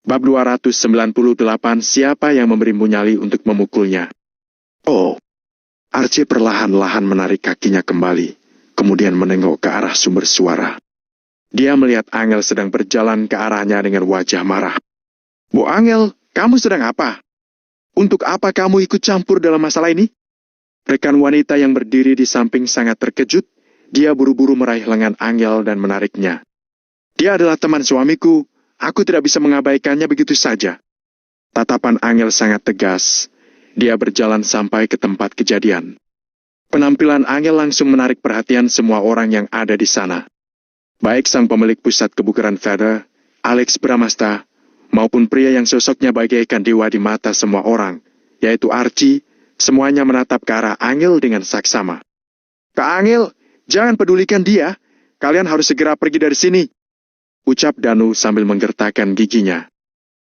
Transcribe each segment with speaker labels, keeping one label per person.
Speaker 1: Bab 298, siapa yang memberimu nyali untuk memukulnya? Oh, Archie perlahan-lahan menarik kakinya kembali, kemudian menengok ke arah sumber suara. Dia melihat Angel sedang berjalan ke arahnya dengan wajah marah. Bu Angel, kamu sedang apa? Untuk apa kamu ikut campur dalam masalah ini? Rekan wanita yang berdiri di samping sangat terkejut. Dia buru-buru meraih lengan Angel dan menariknya. Dia adalah teman suamiku. Aku tidak bisa mengabaikannya begitu saja. Tatapan Angel sangat tegas. Dia berjalan sampai ke tempat kejadian. Penampilan Angel langsung menarik perhatian semua orang yang ada di sana. Baik sang pemilik pusat kebugaran Feather, Alex Bramasta, maupun pria yang sosoknya bagaikan dewa di mata semua orang, yaitu Archie, semuanya menatap ke arah Angel dengan saksama. Kak Angel, jangan pedulikan dia. Kalian harus segera pergi dari sini, ucap Danu sambil menggertakkan giginya.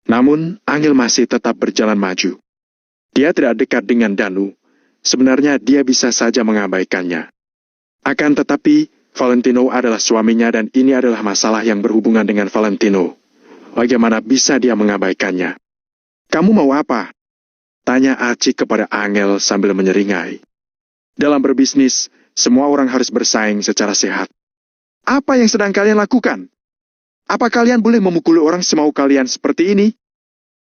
Speaker 1: Namun, Angel masih tetap berjalan maju. Dia tidak dekat dengan Danu. Sebenarnya dia bisa saja mengabaikannya. Akan tetapi, Valentino adalah suaminya dan ini adalah masalah yang berhubungan dengan Valentino. Bagaimana bisa dia mengabaikannya? Kamu mau apa? Tanya Archie kepada Angel sambil menyeringai. Dalam berbisnis, semua orang harus bersaing secara sehat. Apa yang sedang kalian lakukan? Apa kalian boleh memukuli orang semau kalian seperti ini?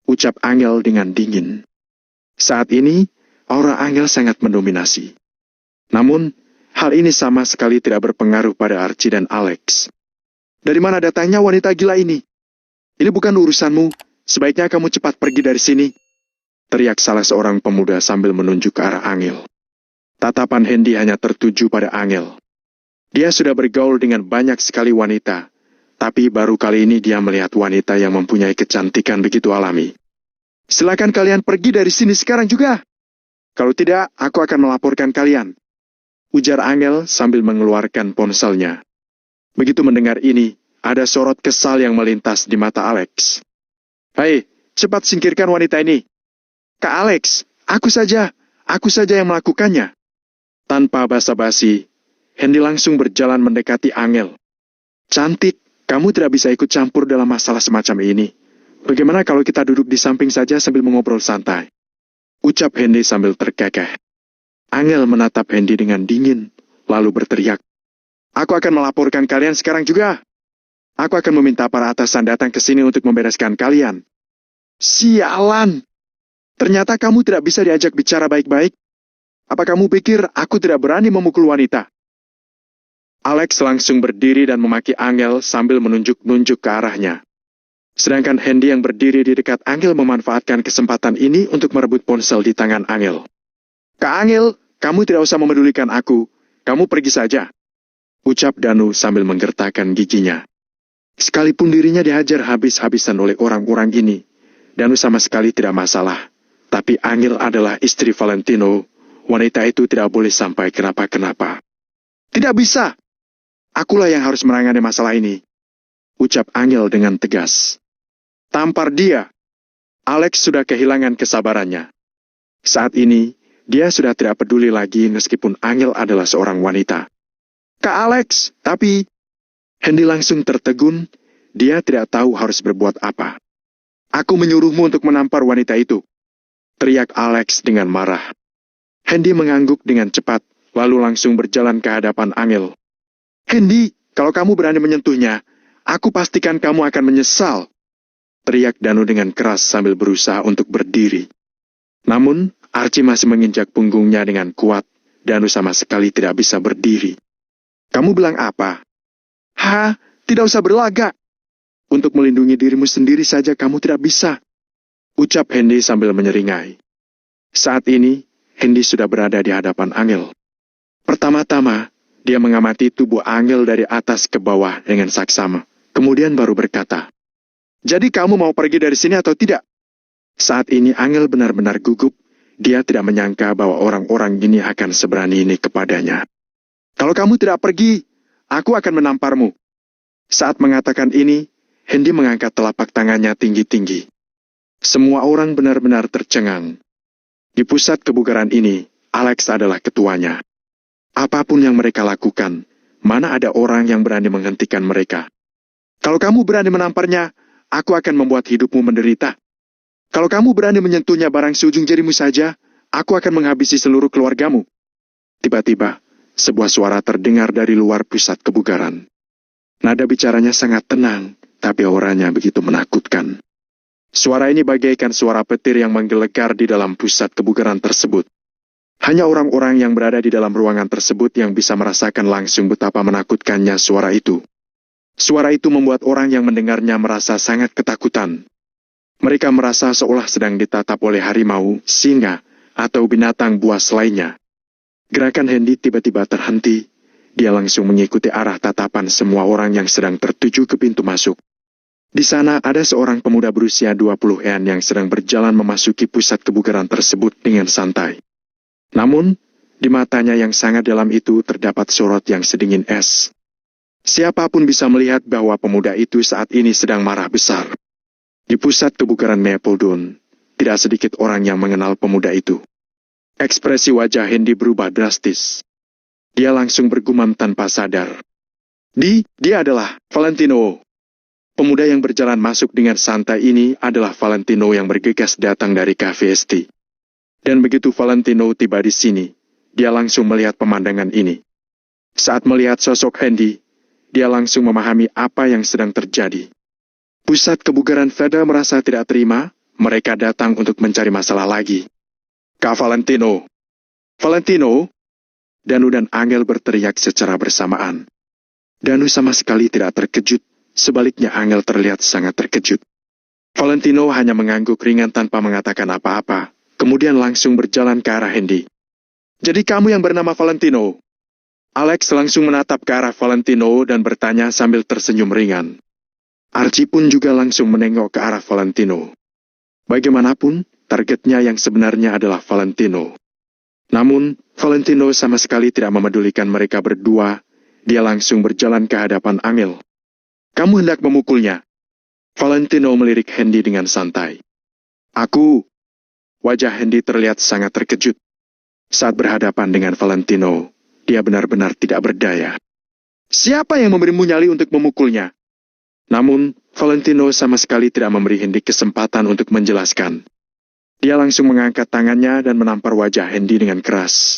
Speaker 1: Ucap Angel dengan dingin. Saat ini, aura Angel sangat mendominasi. Namun, hal ini sama sekali tidak berpengaruh pada Archie dan Alex. Dari mana datangnya wanita gila ini? Ini bukan urusanmu, sebaiknya kamu cepat pergi dari sini. Teriak salah seorang pemuda sambil menunjuk ke arah Angel. Tatapan Hendy hanya tertuju pada Angel. Dia sudah bergaul dengan banyak sekali wanita, tapi baru kali ini dia melihat wanita yang mempunyai kecantikan begitu alami. Silakan kalian pergi dari sini sekarang juga. Kalau tidak, aku akan melaporkan kalian, ujar Angel sambil mengeluarkan ponselnya. Begitu mendengar ini, ada sorot kesal yang melintas di mata Alex. Hei, cepat singkirkan wanita ini. Kak Alex, aku saja yang melakukannya. Tanpa basa-basi, Hendy langsung berjalan mendekati Angel. Cantik, kamu tidak bisa ikut campur dalam masalah semacam ini. Bagaimana kalau kita duduk di samping saja sambil mengobrol santai? Ucap Hendy sambil terkekeh. Angel menatap Hendy dengan dingin, lalu berteriak. Aku akan melaporkan kalian sekarang juga. Aku akan meminta para atasan datang ke sini untuk membereskan kalian. Sialan! Ternyata kamu tidak bisa diajak bicara baik-baik. Apa kamu pikir aku tidak berani memukul wanita? Alex langsung berdiri dan memaki Angel sambil menunjuk-nunjuk ke arahnya. Sedangkan Hendy yang berdiri di dekat Angel memanfaatkan kesempatan ini untuk merebut ponsel di tangan Angel. Kak Angel, kamu tidak usah memedulikan aku. Kamu pergi saja, ucap Danu sambil menggertakkan giginya. Sekalipun dirinya dihajar habis-habisan oleh orang-orang ini, Danu sama sekali tidak masalah. Tapi Angel adalah istri Valentino. Wanita itu tidak boleh sampai kenapa-kenapa. Tidak bisa. Akulah yang harus menangani masalah ini, ucap Angel dengan tegas. Tampar dia. Alex sudah kehilangan kesabarannya. Saat ini, dia sudah tidak peduli lagi meskipun Angel adalah seorang wanita. Kak Alex, tapi... Hendy langsung tertegun, dia tidak tahu harus berbuat apa. Aku menyuruhmu untuk menampar wanita itu, teriak Alex dengan marah. Hendy mengangguk dengan cepat, lalu langsung berjalan ke hadapan Angel. Hendy, kalau kamu berani menyentuhnya, aku pastikan kamu akan menyesal, teriak Danu dengan keras sambil berusaha untuk berdiri. Namun, Archie masih menginjak punggungnya dengan kuat. Danu sama sekali tidak bisa berdiri. Kamu bilang apa? Tidak usah berlagak. Untuk melindungi dirimu sendiri saja kamu tidak bisa, ucap Hendy sambil menyeringai. Saat ini, Hendy sudah berada di hadapan Angel. Pertama-tama, dia mengamati tubuh Angel dari atas ke bawah dengan saksama. Kemudian baru berkata, jadi kamu mau pergi dari sini atau tidak? Saat ini Angel benar-benar gugup. Dia tidak menyangka bahwa orang-orang ini akan seberani ini kepadanya. Kalau kamu tidak pergi, aku akan menamparmu. Saat mengatakan ini, Hendy mengangkat telapak tangannya tinggi-tinggi. Semua orang benar-benar tercengang. Di pusat kebugaran ini, Alex adalah ketuanya. Apapun yang mereka lakukan, mana ada orang yang berani menghentikan mereka. Kalau kamu berani menamparnya, aku akan membuat hidupmu menderita. Kalau kamu berani menyentuhnya barang seujung jarimu saja, aku akan menghabisi seluruh keluargamu. Tiba-tiba, sebuah suara terdengar dari luar pusat kebugaran. Nada bicaranya sangat tenang, tapi auranya begitu menakutkan. Suara ini bagaikan suara petir yang menggelegar di dalam pusat kebugaran tersebut. Hanya orang-orang yang berada di dalam ruangan tersebut yang bisa merasakan langsung betapa menakutkannya suara itu. Suara itu membuat orang yang mendengarnya merasa sangat ketakutan. Mereka merasa seolah sedang ditatap oleh harimau, singa, atau binatang buas lainnya. Gerakan Hendy tiba-tiba terhenti. Dia langsung mengikuti arah tatapan semua orang yang sedang tertuju ke pintu masuk. Di sana ada seorang pemuda berusia 20-an yang sedang berjalan memasuki pusat kebugaran tersebut dengan santai. Namun, di matanya yang sangat dalam itu terdapat sorot yang sedingin es. Siapapun bisa melihat bahwa pemuda itu saat ini sedang marah besar. Di pusat kebugaran Mapledon, tidak sedikit orang yang mengenal pemuda itu. Ekspresi wajah Hendy berubah drastis. Dia langsung bergumam tanpa sadar. Dia adalah Valentino. Pemuda yang berjalan masuk dengan santai ini adalah Valentino yang bergegas datang dari Cafe Esti. Dan begitu Valentino tiba di sini, dia langsung melihat pemandangan ini. Saat melihat sosok Hendy, dia langsung memahami apa yang sedang terjadi. Pusat kebugaran Veda merasa tidak terima, mereka datang untuk mencari masalah lagi. Kak Valentino! Valentino! Danu dan Angel berteriak secara bersamaan. Danu sama sekali tidak terkejut. Sebaliknya Angel terlihat sangat terkejut. Valentino hanya mengangguk ringan tanpa mengatakan apa-apa, kemudian langsung berjalan ke arah Hendy. Jadi kamu yang bernama Valentino? Alex langsung menatap ke arah Valentino dan bertanya sambil tersenyum ringan. Archie pun juga langsung menengok ke arah Valentino. Bagaimanapun, targetnya yang sebenarnya adalah Valentino. Namun, Valentino sama sekali tidak memedulikan mereka berdua, dia langsung berjalan ke hadapan Angel. Kamu hendak memukulnya? Valentino melirik Hendy dengan santai. Aku. Wajah Hendy terlihat sangat terkejut. Saat berhadapan dengan Valentino, dia benar-benar tidak berdaya. Siapa yang memberimu nyali untuk memukulnya? Namun, Valentino sama sekali tidak memberi Hendy kesempatan untuk menjelaskan. Dia langsung mengangkat tangannya dan menampar wajah Hendy dengan keras.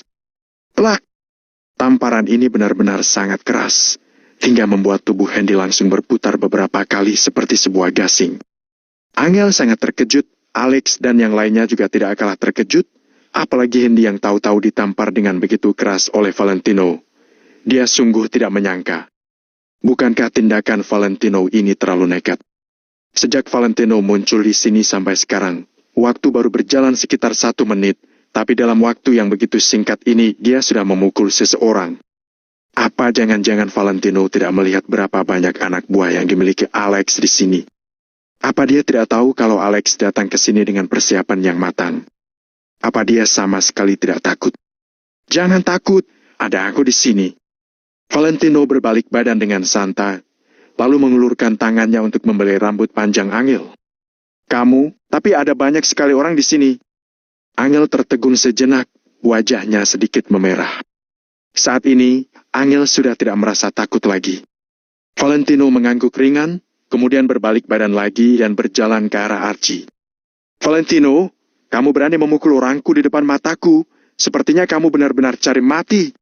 Speaker 1: Plak! Tamparan ini benar-benar sangat keras, hingga membuat tubuh Hendy langsung berputar beberapa kali seperti sebuah gasing. Angel sangat terkejut, Alex dan yang lainnya juga tidak kalah terkejut, apalagi Hendy yang tahu-tahu ditampar dengan begitu keras oleh Valentino. Dia sungguh tidak menyangka. Bukankah tindakan Valentino ini terlalu nekat? Sejak Valentino muncul di sini sampai sekarang, waktu baru berjalan sekitar 1 menit, tapi dalam waktu yang begitu singkat ini dia sudah memukul seseorang. Apa jangan-jangan Valentino tidak melihat berapa banyak anak buah yang dimiliki Alex di sini? Apa dia tidak tahu kalau Alex datang ke sini dengan persiapan yang matang? Apa dia sama sekali tidak takut? Jangan takut, ada aku di sini. Valentino berbalik badan dengan santai, lalu mengulurkan tangannya untuk membelai rambut panjang Angel. Kamu, tapi ada banyak sekali orang di sini. Angel tertegun sejenak, wajahnya sedikit memerah. Saat ini, Angel sudah tidak merasa takut lagi. Valentino mengangguk ringan, kemudian berbalik badan lagi dan berjalan ke arah Archie. Valentino, kamu berani memukul orangku di depan mataku, sepertinya kamu benar-benar cari mati.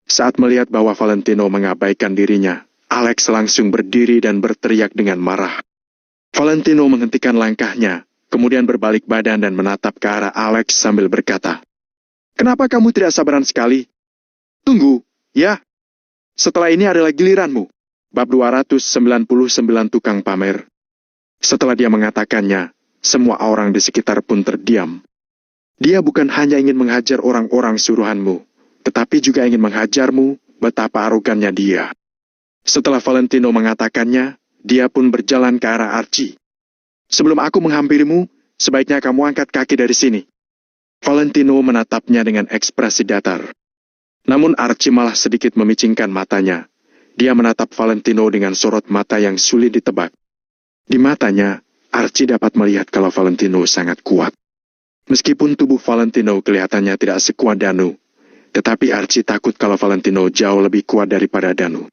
Speaker 1: Saat melihat bahwa Valentino mengabaikan dirinya, Alex langsung berdiri dan berteriak dengan marah. Valentino menghentikan langkahnya, kemudian berbalik badan dan menatap ke arah Alex sambil berkata, "Kenapa kamu tidak sabaran sekali? Tunggu, ya. Setelah ini adalah giliranmu." Bab 299 Tukang Pamer. Setelah dia mengatakannya, semua orang di sekitar pun terdiam. Dia bukan hanya ingin menghajar orang-orang suruhanmu, tetapi juga ingin menghajarmu, betapa arogannya dia. Setelah Valentino mengatakannya, dia pun berjalan ke arah Archie. "Sebelum aku menghampirimu, sebaiknya kamu angkat kaki dari sini." Valentino menatapnya dengan ekspresi datar. Namun Archie malah sedikit memicingkan matanya. Dia menatap Valentino dengan sorot mata yang sulit ditebak. Di matanya, Archie dapat melihat kalau Valentino sangat kuat. Meskipun tubuh Valentino kelihatannya tidak sekuat Danu, tetapi Archie takut kalau Valentino jauh lebih kuat daripada Danu.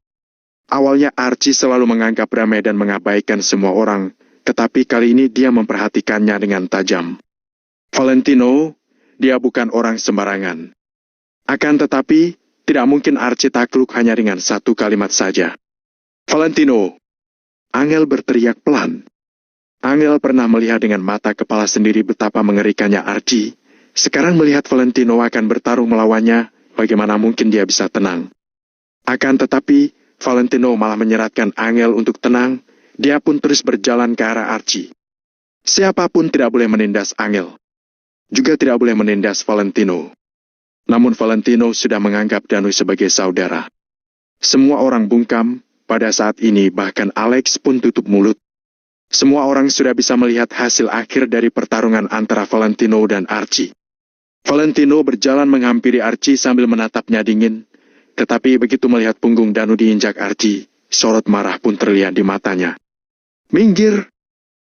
Speaker 1: Awalnya Archie selalu menganggap remeh dan mengabaikan semua orang, tetapi kali ini dia memperhatikannya dengan tajam. Valentino, dia bukan orang sembarangan. Akan tetapi, tidak mungkin Archie takluk hanya dengan satu kalimat saja. Valentino! Angel berteriak pelan. Angel pernah melihat dengan mata kepala sendiri betapa mengerikannya Archie. Sekarang melihat Valentino akan bertarung melawannya, bagaimana mungkin dia bisa tenang. Akan tetapi, Valentino malah menyeratkan Angel untuk tenang. Dia pun terus berjalan ke arah Archie. Siapapun tidak boleh menindas Angel. Juga tidak boleh menindas Valentino. Namun Valentino sudah menganggap Danu sebagai saudara. Semua orang bungkam, pada saat ini bahkan Alex pun tutup mulut. Semua orang sudah bisa melihat hasil akhir dari pertarungan antara Valentino dan Archie. Valentino berjalan menghampiri Archie sambil menatapnya dingin, tetapi begitu melihat punggung Danu diinjak Archie, sorot marah pun terlihat di matanya. Minggir!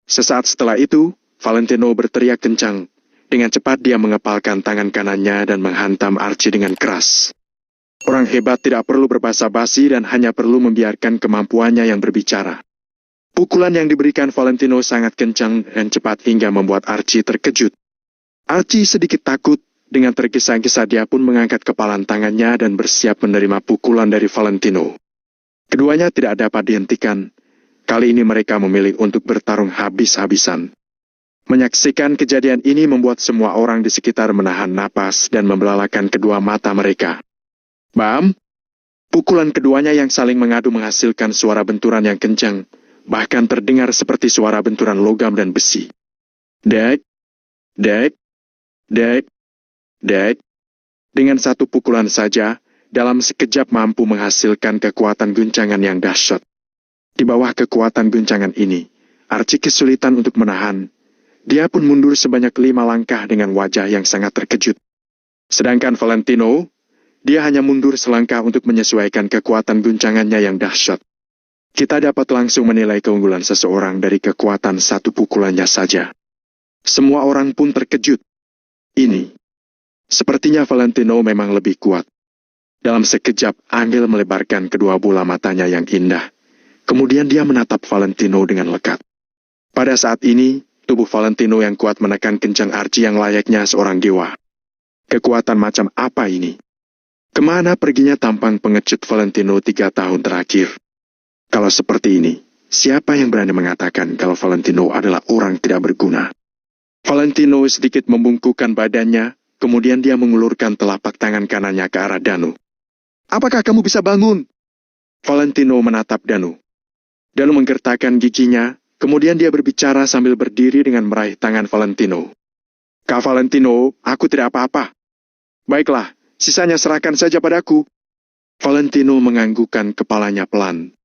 Speaker 1: Sesaat setelah itu, Valentino berteriak kencang. Dengan cepat dia mengepalkan tangan kanannya dan menghantam Archie dengan keras. Orang hebat tidak perlu berbasa-basi dan hanya perlu membiarkan kemampuannya yang berbicara. Pukulan yang diberikan Valentino sangat kencang dan cepat hingga membuat Archie terkejut. Archie sedikit takut, dengan tergesa-gesa dia pun mengangkat kepalan tangannya dan bersiap menerima pukulan dari Valentino. Keduanya tidak dapat dihentikan. Kali ini mereka memilih untuk bertarung habis-habisan. Menyaksikan kejadian ini membuat semua orang di sekitar menahan napas dan membelalakan kedua mata mereka. Bam! Pukulan keduanya yang saling mengadu menghasilkan suara benturan yang kencang, bahkan terdengar seperti suara benturan logam dan besi. Dek! Dek! Dek! Dek! Dengan satu pukulan saja, dalam sekejap mampu menghasilkan kekuatan guncangan yang dahsyat. Di bawah kekuatan guncangan ini, Archie kesulitan untuk menahan. Dia pun mundur sebanyak 5 langkah dengan wajah yang sangat terkejut. Sedangkan Valentino, dia hanya mundur selangkah untuk menyesuaikan kekuatan guncangannya yang dahsyat. Kita dapat langsung menilai keunggulan seseorang dari kekuatan satu pukulannya saja. Semua orang pun terkejut. Ini, sepertinya Valentino memang lebih kuat. Dalam sekejap, Angel melebarkan kedua bola matanya yang indah. Kemudian dia menatap Valentino dengan lekat. Pada saat ini, tubuh Valentino yang kuat menekan kencang Archie yang layaknya seorang dewa. Kekuatan macam apa ini? Kemana perginya tampang pengecut Valentino 3 tahun terakhir? Kalau seperti ini, siapa yang berani mengatakan kalau Valentino adalah orang tidak berguna? Valentino sedikit membungkukkan badannya, kemudian dia mengulurkan telapak tangan kanannya ke arah Danu. Apakah kamu bisa bangun? Valentino menatap Danu. Danu menggertakkan giginya, kemudian dia berbicara sambil berdiri dengan meraih tangan Valentino. Kak Valentino, aku tidak apa-apa. Baiklah, sisanya serahkan saja padaku. Valentino menganggukkan kepalanya pelan.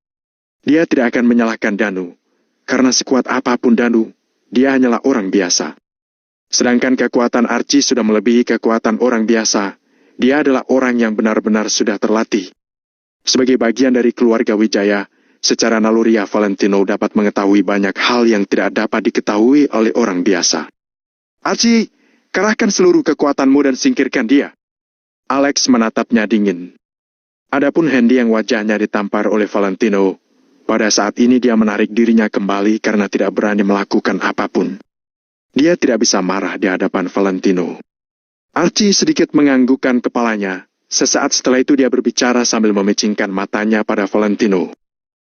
Speaker 1: Dia tidak akan menyalahkan Danu, karena sekuat apapun Danu, dia hanyalah orang biasa. Sedangkan kekuatan Archie sudah melebihi kekuatan orang biasa. Dia adalah orang yang benar-benar sudah terlatih. Sebagai bagian dari keluarga Wijaya, secara naluriah Valentino dapat mengetahui banyak hal yang tidak dapat diketahui oleh orang biasa. Archie, kerahkan seluruh kekuatanmu dan singkirkan dia. Alex menatapnya dingin. Adapun Handy yang wajahnya ditampar oleh Valentino, pada saat ini dia menarik dirinya kembali karena tidak berani melakukan apapun. Dia tidak bisa marah di hadapan Valentino. Archie sedikit menganggukkan kepalanya. Sesaat setelah itu dia berbicara sambil memicingkan matanya pada Valentino.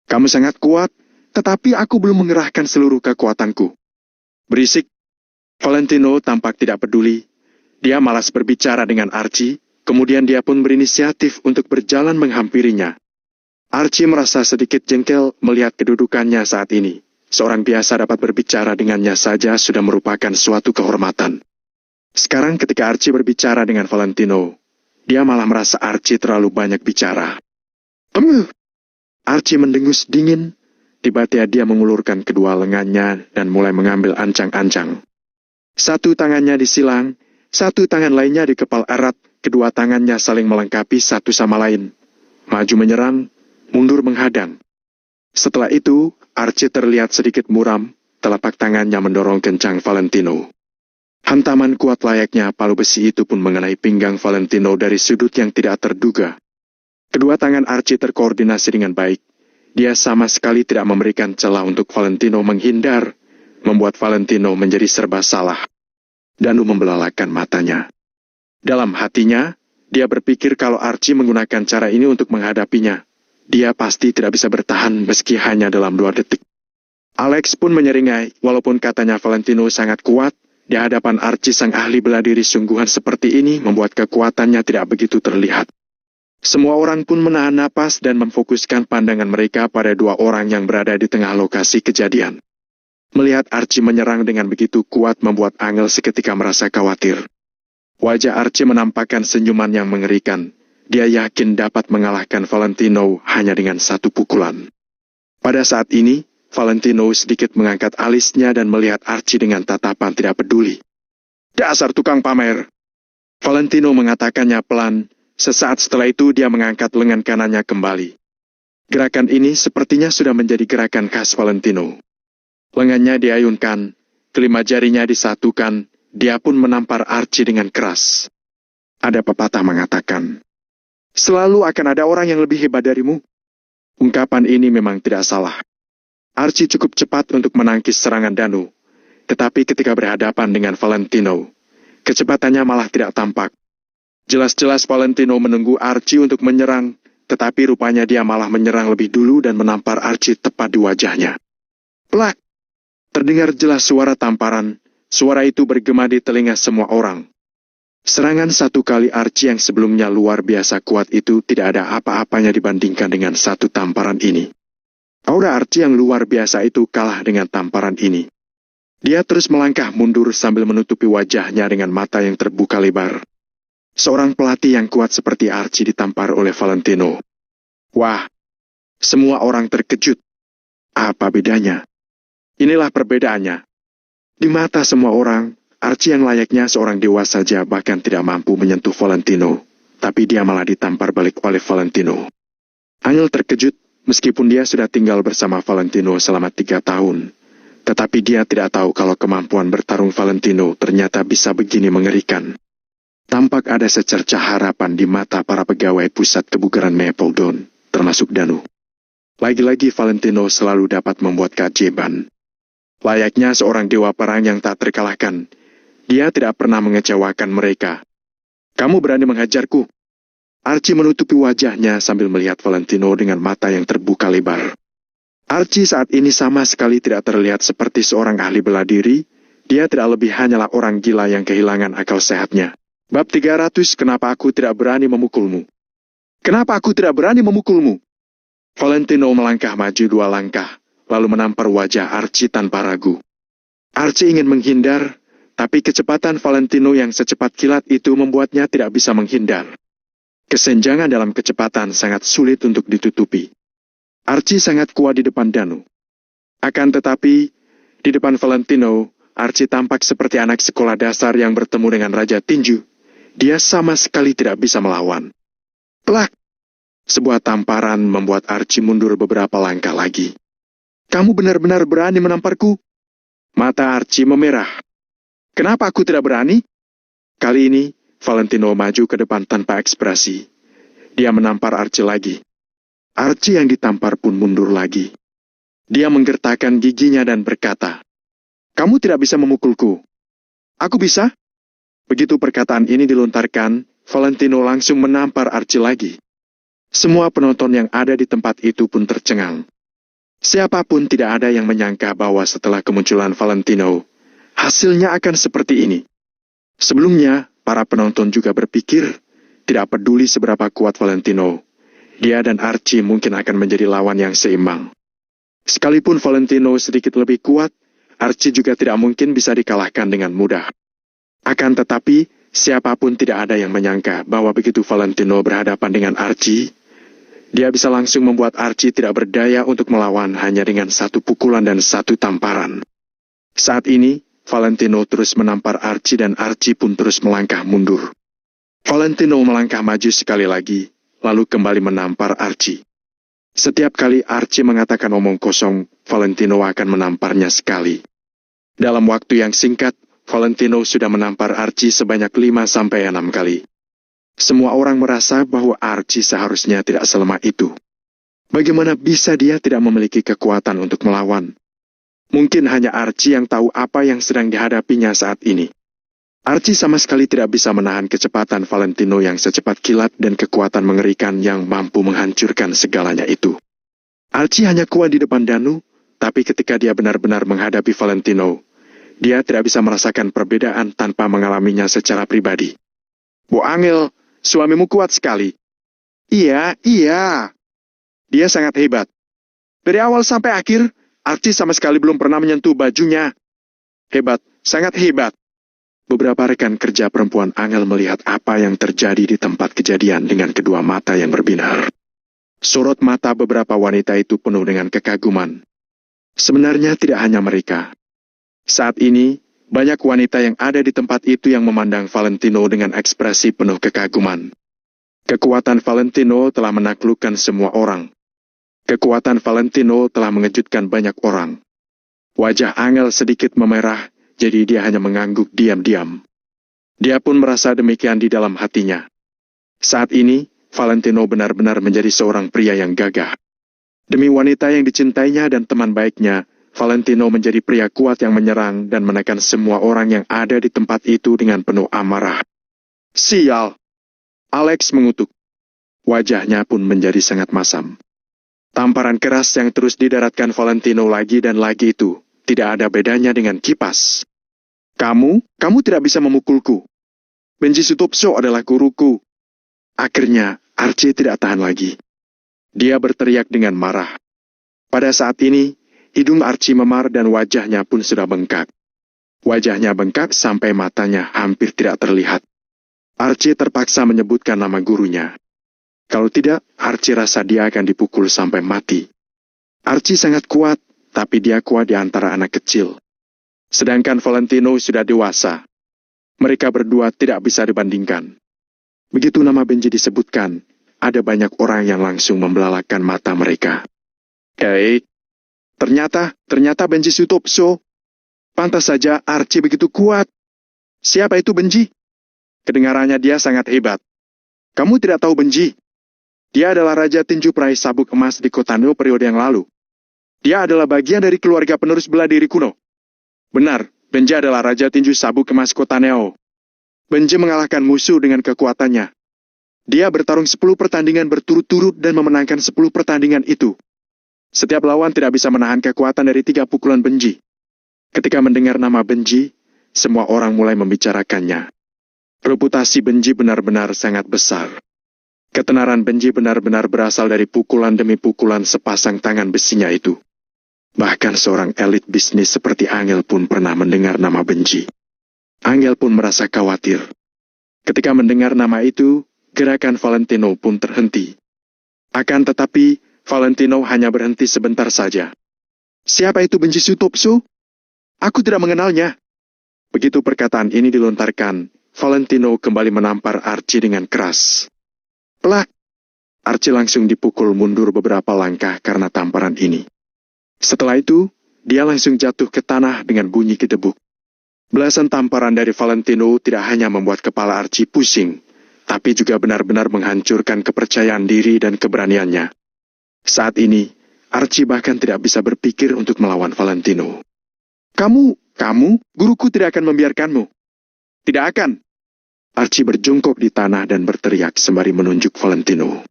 Speaker 1: Kamu sangat kuat, tetapi aku belum mengerahkan seluruh kekuatanku. Berisik. Valentino tampak tidak peduli. Dia malas berbicara dengan Archie, kemudian dia pun berinisiatif untuk berjalan menghampirinya. Archie merasa sedikit jengkel melihat kedudukannya saat ini. Seorang biasa dapat berbicara dengannya saja sudah merupakan suatu kehormatan. Sekarang ketika Archie berbicara dengan Valentino, dia malah merasa Archie terlalu banyak bicara. Archie mendengus dingin. Tiba-tiba dia mengulurkan kedua lengannya dan mulai mengambil ancang-ancang. Satu tangannya disilang, satu tangan lainnya dikepal erat, kedua tangannya saling melengkapi satu sama lain. Maju menyerang, mundur menghadang. Setelah itu, Archie terlihat sedikit muram, telapak tangannya mendorong kencang Valentino. Hantaman kuat layaknya palu besi itu pun mengenai pinggang Valentino dari sudut yang tidak terduga. Kedua tangan Archie terkoordinasi dengan baik. Dia sama sekali tidak memberikan celah untuk Valentino menghindar, membuat Valentino menjadi serba salah. Danu membelalakan matanya. Dalam hatinya, dia berpikir kalau Archie menggunakan cara ini untuk menghadapinya, dia pasti tidak bisa bertahan meski hanya dalam 2 detik. Alex pun menyeringai, walaupun katanya Valentino sangat kuat, di hadapan Archie sang ahli bela diri sungguhan seperti ini membuat kekuatannya tidak begitu terlihat. Semua orang pun menahan napas dan memfokuskan pandangan mereka pada 2 orang yang berada di tengah lokasi kejadian. Melihat Archie menyerang dengan begitu kuat membuat Angel seketika merasa khawatir. Wajah Archie menampakkan senyuman yang mengerikan. Dia yakin dapat mengalahkan Valentino hanya dengan 1 pukulan. Pada saat ini, Valentino sedikit mengangkat alisnya dan melihat Archie dengan tatapan tidak peduli. "Dasar tukang pamer!" Valentino mengatakannya pelan. Sesaat setelah itu dia mengangkat lengan kanannya kembali. Gerakan ini sepertinya sudah menjadi gerakan khas Valentino. Lengannya diayunkan, kelima jarinya disatukan, dia pun menampar Archie dengan keras. Ada pepatah mengatakan, "Selalu akan ada orang yang lebih hebat darimu." Ungkapan ini memang tidak salah. Archie cukup cepat untuk menangkis serangan Danu, tetapi ketika berhadapan dengan Valentino, kecepatannya malah tidak tampak. Jelas-jelas Valentino menunggu Archie untuk menyerang, tetapi rupanya dia malah menyerang lebih dulu dan menampar Archie tepat di wajahnya. Plak! Terdengar jelas suara tamparan, suara itu bergema di telinga semua orang. Serangan 1 kali Archie yang sebelumnya luar biasa kuat itu tidak ada apa-apanya dibandingkan dengan 1 tamparan ini. Aura Archie yang luar biasa itu kalah dengan tamparan ini. Dia terus melangkah mundur sambil menutupi wajahnya dengan mata yang terbuka lebar. Seorang pelatih yang kuat seperti Archie ditampar oleh Valentino. Wah, semua orang terkejut. Apa bedanya? Inilah perbedaannya. Di mata semua orang, Archie yang layaknya seorang dewasa saja bahkan tidak mampu menyentuh Valentino, tapi dia malah ditampar balik oleh Valentino. Angel terkejut, meskipun dia sudah tinggal bersama Valentino selama 3 tahun. Tetapi dia tidak tahu kalau kemampuan bertarung Valentino ternyata bisa begini mengerikan. Tampak ada secercah harapan di mata para pegawai pusat kebugaran Mapledon, termasuk Danu. Lagi-lagi Valentino selalu dapat membuat keajaiban. Layaknya seorang dewa perang yang tak terkalahkan, dia tidak pernah mengecewakan mereka. "Kamu berani menghajarku?" Archie menutupi wajahnya sambil melihat Valentino dengan mata yang terbuka lebar. Archie saat ini sama sekali tidak terlihat seperti seorang ahli bela diri, dia tidak lebih hanyalah orang gila yang kehilangan akal sehatnya. Bab 300, kenapa aku tidak berani memukulmu? Kenapa aku tidak berani memukulmu? Valentino melangkah maju 2 langkah, lalu menampar wajah Archie tanpa ragu. Archie ingin menghindar, tapi kecepatan Valentino yang secepat kilat itu membuatnya tidak bisa menghindar. Kesenjangan dalam kecepatan sangat sulit untuk ditutupi. Archie sangat kuat di depan Danu. Akan tetapi, di depan Valentino, Archie tampak seperti anak sekolah dasar yang bertemu dengan Raja Tinju. Dia sama sekali tidak bisa melawan. Plak! Sebuah tamparan membuat Archie mundur beberapa langkah lagi. "Kamu benar-benar berani menamparku?" Mata Archie memerah. "Kenapa aku tidak berani?" Kali ini, Valentino maju ke depan tanpa ekspresi. Dia menampar Archie lagi. Archie yang ditampar pun mundur lagi. Dia menggertakkan giginya dan berkata, "Kamu tidak bisa memukulku." "Aku bisa?" Begitu perkataan ini dilontarkan, Valentino langsung menampar Archie lagi. Semua penonton yang ada di tempat itu pun tercengang. Siapapun tidak ada yang menyangka bahwa setelah kemunculan Valentino, hasilnya akan seperti ini. Sebelumnya, para penonton juga berpikir, tidak peduli seberapa kuat Valentino, dia dan Archie mungkin akan menjadi lawan yang seimbang. Sekalipun Valentino sedikit lebih kuat, Archie juga tidak mungkin bisa dikalahkan dengan mudah. Akan tetapi, siapapun tidak ada yang menyangka bahwa begitu Valentino berhadapan dengan Archie, dia bisa langsung membuat Archie tidak berdaya untuk melawan hanya dengan 1 pukulan dan 1 tamparan. Saat ini, Valentino terus menampar Archie dan Archie pun terus melangkah mundur. Valentino melangkah maju sekali lagi, lalu kembali menampar Archie. Setiap kali Archie mengatakan omong kosong, Valentino akan menamparnya sekali. Dalam waktu yang singkat, Valentino sudah menampar Archie sebanyak 5-6 kali. Semua orang merasa bahwa Archie seharusnya tidak selemah itu. Bagaimana bisa dia tidak memiliki kekuatan untuk melawan? Mungkin hanya Archie yang tahu apa yang sedang dihadapinya saat ini. Archie sama sekali tidak bisa menahan kecepatan Valentino yang secepat kilat dan kekuatan mengerikan yang mampu menghancurkan segalanya itu. Archie hanya kuat di depan Danu, tapi ketika dia benar-benar menghadapi Valentino, dia tidak bisa merasakan perbedaan tanpa mengalaminya secara pribadi. Bu Angel, suamimu kuat sekali. Iya. Dia sangat hebat. Dari awal sampai akhir, Archie sama sekali belum pernah menyentuh bajunya. Hebat, sangat hebat. Beberapa rekan kerja perempuan Angel melihat apa yang terjadi di tempat kejadian dengan kedua mata yang berbinar. Sorot mata beberapa wanita itu penuh dengan kekaguman. Sebenarnya tidak hanya mereka. Saat ini, banyak wanita yang ada di tempat itu yang memandang Valentino dengan ekspresi penuh kekaguman. Kekuatan Valentino telah menaklukkan semua orang. Kekuatan Valentino telah mengejutkan banyak orang. Wajah Angel sedikit memerah, jadi dia hanya mengangguk diam-diam. Dia pun merasa demikian di dalam hatinya. Saat ini, Valentino benar-benar menjadi seorang pria yang gagah. Demi wanita yang dicintainya dan teman baiknya, Valentino menjadi pria kuat yang menyerang dan menekan semua orang yang ada di tempat itu dengan penuh amarah. Sial! Alex mengutuk. Wajahnya pun menjadi sangat masam. Tamparan keras yang terus didaratkan Valentino lagi dan lagi itu tidak ada bedanya dengan kipas. Kamu tidak bisa memukulku. Benji Sutopso adalah guruku. Akhirnya, Archie tidak tahan lagi. Dia berteriak dengan marah. Pada saat ini, hidung Archie memar dan wajahnya pun sudah bengkak. Wajahnya bengkak sampai matanya hampir tidak terlihat. Archie terpaksa menyebutkan nama gurunya. Kalau tidak, Archie rasa dia akan dipukul sampai mati. Archie sangat kuat, tapi dia kuat di antara anak kecil. Sedangkan Valentino sudah dewasa. Mereka berdua tidak bisa dibandingkan. Begitu nama Benji disebutkan, ada banyak orang yang langsung membelalakan mata mereka. Ternyata Benji Sutopso. Pantas saja Archie begitu kuat. Siapa itu Benji? Kedengarannya dia sangat hebat. Kamu tidak tahu Benji? Dia adalah Raja Tinju Peraih Sabuk Emas di Kota Neo periode yang lalu. Dia adalah bagian dari keluarga penerus bela diri kuno. Benar, Benji adalah Raja Tinju Sabuk Emas Kota Neo. Benji mengalahkan musuh dengan kekuatannya. Dia bertarung 10 pertandingan berturut-turut dan memenangkan 10 pertandingan itu. Setiap lawan tidak bisa menahan kekuatan dari 3 pukulan Benji. Ketika mendengar nama Benji, semua orang mulai membicarakannya. Reputasi Benji benar-benar sangat besar. Ketenaran Benji benar-benar berasal dari pukulan demi pukulan sepasang tangan besinya itu. Bahkan seorang elit bisnis seperti Angel pun pernah mendengar nama Benji. Angel pun merasa khawatir. Ketika mendengar nama itu, gerakan Valentino pun terhenti. Akan tetapi, Valentino hanya berhenti sebentar saja. Siapa itu Benji Sutopso? Aku tidak mengenalnya. Begitu perkataan ini dilontarkan, Valentino kembali menampar Archie dengan keras. Plak! Archie langsung dipukul mundur beberapa langkah karena tamparan ini. Setelah itu, dia langsung jatuh ke tanah dengan bunyi gedebuk. Belasan tamparan dari Valentino tidak hanya membuat kepala Archie pusing, tapi juga benar-benar menghancurkan kepercayaan diri dan keberaniannya. Saat ini, Archie bahkan tidak bisa berpikir untuk melawan Valentino. Kamu, guruku tidak akan membiarkanmu. Tidak akan. Archie berjongkok di tanah dan berteriak sembari menunjuk Valentino.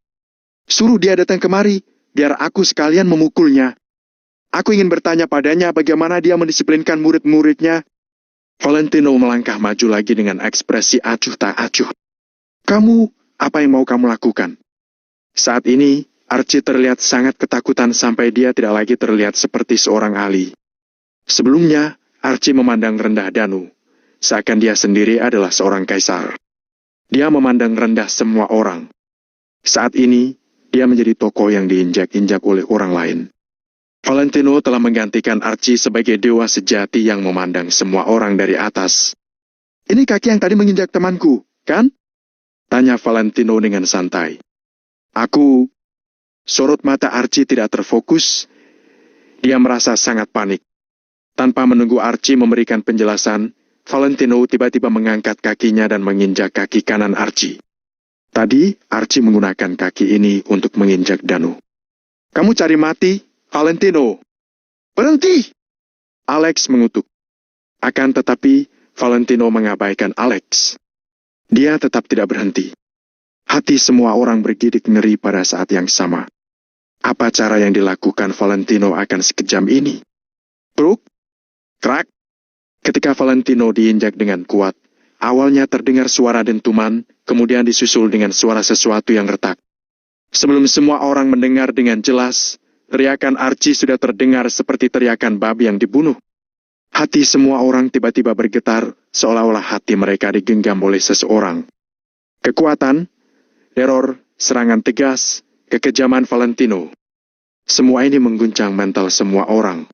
Speaker 1: Suruh dia datang kemari, biar aku sekalian memukulnya. Aku ingin bertanya padanya bagaimana dia mendisiplinkan murid-muridnya. Valentino melangkah maju lagi dengan ekspresi acuh tak acuh. Apa yang mau kamu lakukan? Saat ini, Archie terlihat sangat ketakutan sampai dia tidak lagi terlihat seperti seorang ahli. Sebelumnya, Archie memandang rendah Danu, seakan dia sendiri adalah seorang kaisar. Dia memandang rendah semua orang. Saat ini, dia menjadi tokoh yang diinjak-injak oleh orang lain. Valentino telah menggantikan Archie sebagai dewa sejati yang memandang semua orang dari atas. Ini kaki yang tadi menginjak temanku, kan? Tanya Valentino dengan santai. Sorot mata Archie tidak terfokus. Dia merasa sangat panik. Tanpa menunggu Archie memberikan penjelasan, Valentino tiba-tiba mengangkat kakinya dan menginjak kaki kanan Archie. Tadi, Archie menggunakan kaki ini untuk menginjak Danu. Kamu cari mati, Valentino. Berhenti! Alex mengutuk. Akan tetapi, Valentino mengabaikan Alex. Dia tetap tidak berhenti. Hati semua orang bergidik ngeri pada saat yang sama. Apa cara yang dilakukan Valentino akan sekejam ini? Bruk, krak. Ketika Valentino diinjak dengan kuat, awalnya terdengar suara dentuman, kemudian disusul dengan suara sesuatu yang retak. Sebelum semua orang mendengar dengan jelas, teriakan Archie sudah terdengar seperti teriakan babi yang dibunuh. Hati semua orang tiba-tiba bergetar, seolah-olah hati mereka digenggam oleh seseorang. Kekuatan, teror, serangan tegas, kekejaman Valentino. Semua ini mengguncang mental semua orang.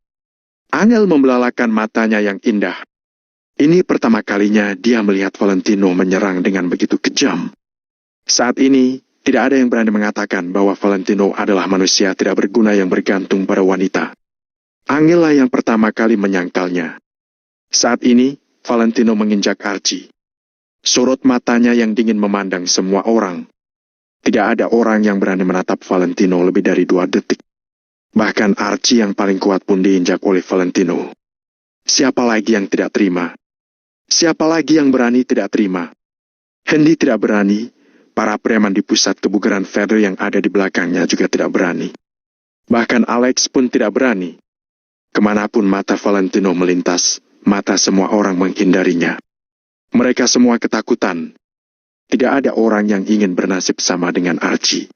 Speaker 1: Angel membelalakan matanya yang indah. Ini pertama kalinya dia melihat Valentino menyerang dengan begitu kejam. Saat ini, tidak ada yang berani mengatakan bahwa Valentino adalah manusia tidak berguna yang bergantung pada wanita. Angel lah yang pertama kali menyangkalnya. Saat ini, Valentino menginjak Archie. Sorot matanya yang dingin memandang semua orang. Tidak ada orang yang berani menatap Valentino lebih dari 2 detik. Bahkan Archie yang paling kuat pun diinjak oleh Valentino. Siapa lagi yang tidak terima? Siapa lagi yang berani tidak terima? Hendy tidak berani. Para preman di pusat kebugaran Feder yang ada di belakangnya juga tidak berani. Bahkan Alex pun tidak berani. Kemanapun mata Valentino melintas, mata semua orang menghindarinya. Mereka semua ketakutan. Tidak ada orang yang ingin bernasib sama dengan Archie.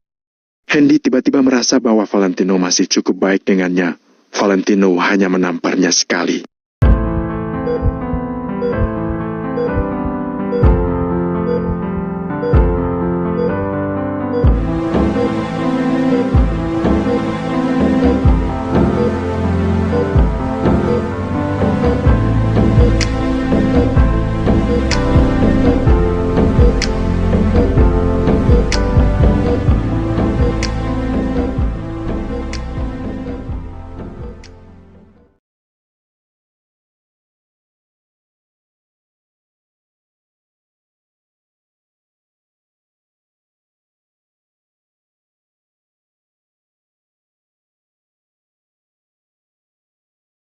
Speaker 1: Hendy tiba-tiba merasa bahwa Valentino masih cukup baik dengannya. Valentino hanya menamparnya sekali.